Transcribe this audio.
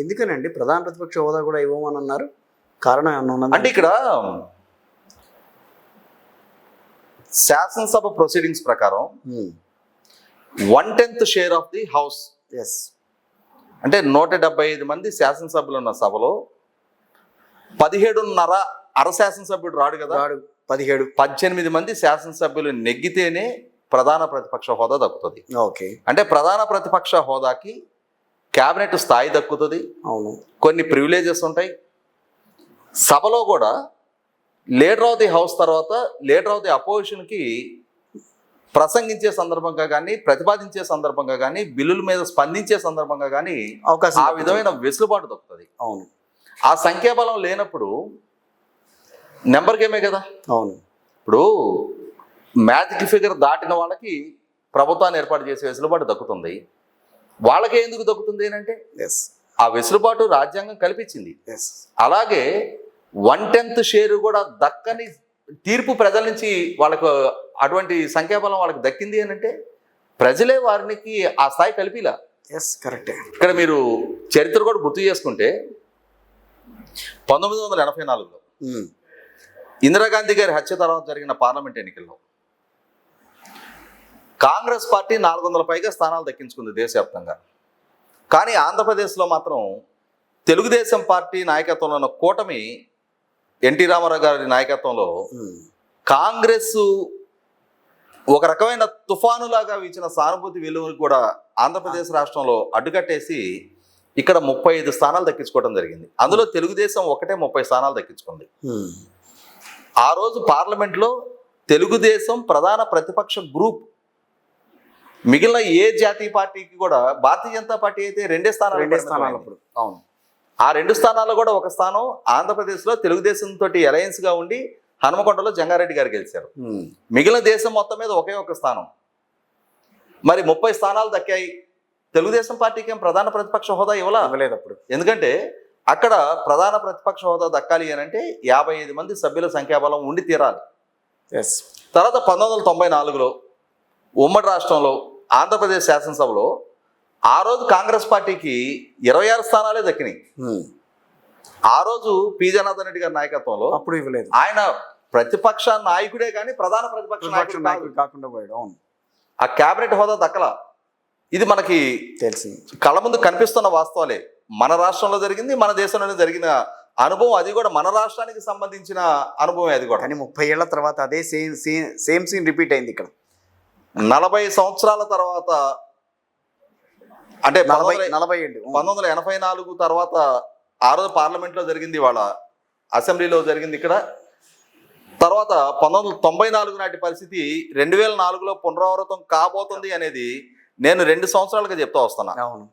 ఎందుకనండి ప్రధాన ప్రతిపక్ష హోదా కూడా ఇవ్వమని అన్నారు? కారణం ఏమన్నా ఉన్నదా? అంటే ఇక్కడ శాసనసభ ప్రొసీడింగ్స్ ప్రకారం 1/10 share of the house, yes, అంటే 175 మంది శాసనసభ్యులు ఉన్న సభలో 17.5 అర శాసనసభ్యుడు రాడు కదా, 17 18 మంది శాసనసభ్యులు నెగ్గితేనే ప్రధాన ప్రతిపక్ష హోదా దక్కుతుంది. ఓకే, అంటే ప్రధాన ప్రతిపక్ష హోదాకి క్యాబినెట్ స్థాయి దక్కుతుంది, అవును, కొన్ని ప్రివిలేజెస్ ఉంటాయి. సభలో కూడా లీడర్ ఆఫ్ ది హౌస్ తర్వాత లీడర్ ఆఫ్ ది అపోజిషన్కి ప్రసంగించే సందర్భంగా కానీ, ప్రతిపాదించే సందర్భంగా కానీ, బిల్లుల మీద స్పందించే సందర్భంగా కానీ అవకాశం ఆ విధమైన వెసులుబాటు దక్కుతుంది. అవును, ఆ సంఖ్యాబలం లేనప్పుడు నెంబర్ గేమే కదా. అవును, ఇప్పుడు మ్యాజిక్ ఫిగర్ దాటిన వాళ్ళకి ప్రభుత్వాన్ని ఏర్పాటు చేసే వెసులుబాటు దక్కుతుంది. వాళ్ళకే ఎందుకు దక్కుతుంది అంటే ఎస్, ఆ వెసులుబాటు రాజ్యాంగం కల్పించింది. ఎస్, అలాగే 1/10 షేరు కూడా దక్కని తీర్పు ప్రజల నుంచి వాళ్ళకు అటువంటి సంఖ్యాబలం వాళ్ళకి దక్కింది అని అంటే ప్రజలే వారికి ఆ స్థాయి కల్పిలా. ఎస్, కరెక్టే. ఇక్కడ మీరు చరిత్ర కూడా గుర్తు చేసుకుంటే 1984లో ఇందిరాగాంధీ గారి హత్య తర్వాత జరిగిన పార్లమెంట్ ఎన్నికల్లో కాంగ్రెస్ పార్టీ 400 పైగా స్థానాలు దక్కించుకుంది దేశవ్యాప్తంగా. కానీ ఆంధ్రప్రదేశ్లో మాత్రం తెలుగుదేశం పార్టీ నాయకత్వంలో ఉన్న కూటమి ఎన్టీ రామారావు గారి నాయకత్వంలో కాంగ్రెస్ ఒక రకమైన తుఫానులాగా వీచిన సానుభూతి వెలువని కూడా ఆంధ్రప్రదేశ్ రాష్ట్రంలో అడ్డుకట్టేసి ఇక్కడ 35 స్థానాలు దక్కించుకోవడం జరిగింది. అందులో తెలుగుదేశం ఒకటే 30 స్థానాలు దక్కించుకుంది. ఆ రోజు పార్లమెంట్లో తెలుగుదేశం ప్రధాన ప్రతిపక్ష గ్రూప్, మిగిలిన ఏ జాతీయ పార్టీకి కూడా భారతీయ జనతా పార్టీ అయితే 2 స్థానాలు అప్పుడు. అవును, ఆ 2 స్థానాల్లో కూడా ఒక స్థానం ఆంధ్రప్రదేశ్లో తెలుగుదేశం తోటి అలయన్స్గా ఉండి హనుమకొండలో జంగారెడ్డి గారు గెలిచారు. మిగిలిన దేశం మొత్తం మీద ఒకే ఒక స్థానం. మరి 30 స్థానాలు దక్కాయి. తెలుగుదేశం పార్టీకి ఏం ప్రధాన ప్రతిపక్ష హోదా ఇవ్వలేదు అప్పుడు. ఎందుకంటే అక్కడ ప్రధాన ప్రతిపక్ష హోదా దక్కాలి అని అంటే 55 మంది సభ్యుల సంఖ్యాబలం ఉండి తీరాలి. ఎస్. తర్వాత 1994లో ఉమ్మడి రాష్ట్రంలో ఆంధ్రప్రదేశ్ శాసనసభలో ఆ రోజు కాంగ్రెస్ పార్టీకి 26 స్థానాలే దక్కినాయి. ఆ రోజు పి జనార్దన్ రెడ్డి గారి నాయకత్వంలో అప్పుడు ఇవ్వలేదు. ఆయన ప్రతిపక్ష నాయకుడే కానీ ప్రధాన ప్రతిపక్ష నాయకుడు కాకుండా పోయాడు. అవును, ఆ క్యాబినెట్ హోదా దక్కల. ఇది మనకి తెలిసింది, కళ్ళ ముందు కనిపిస్తున్న వాస్తవాలే. మన రాష్ట్రంలో జరిగింది, మన దేశంలోనే జరిగిన అనుభవం. అది కూడా మన రాష్ట్రానికి సంబంధించిన అనుభవం అది కూడా. కానీ 30 ఏళ్ల తర్వాత అదే సేమ్ సీన్ రిపీట్ అయింది ఇక్కడ. 40 సంవత్సరాల తర్వాత, అంటే 40 ఏళ్ళు, 1984 తర్వాత ఆ రోజు పార్లమెంట్లో జరిగింది, వాళ్ళ అసెంబ్లీలో జరిగింది ఇక్కడ. తర్వాత 1994 నాటి పరిస్థితి 2004లో పునరావృతం కాబోతుంది అనేది నేను 2 సంవత్సరాలుగా చెప్తా వస్తున్నా. అవును.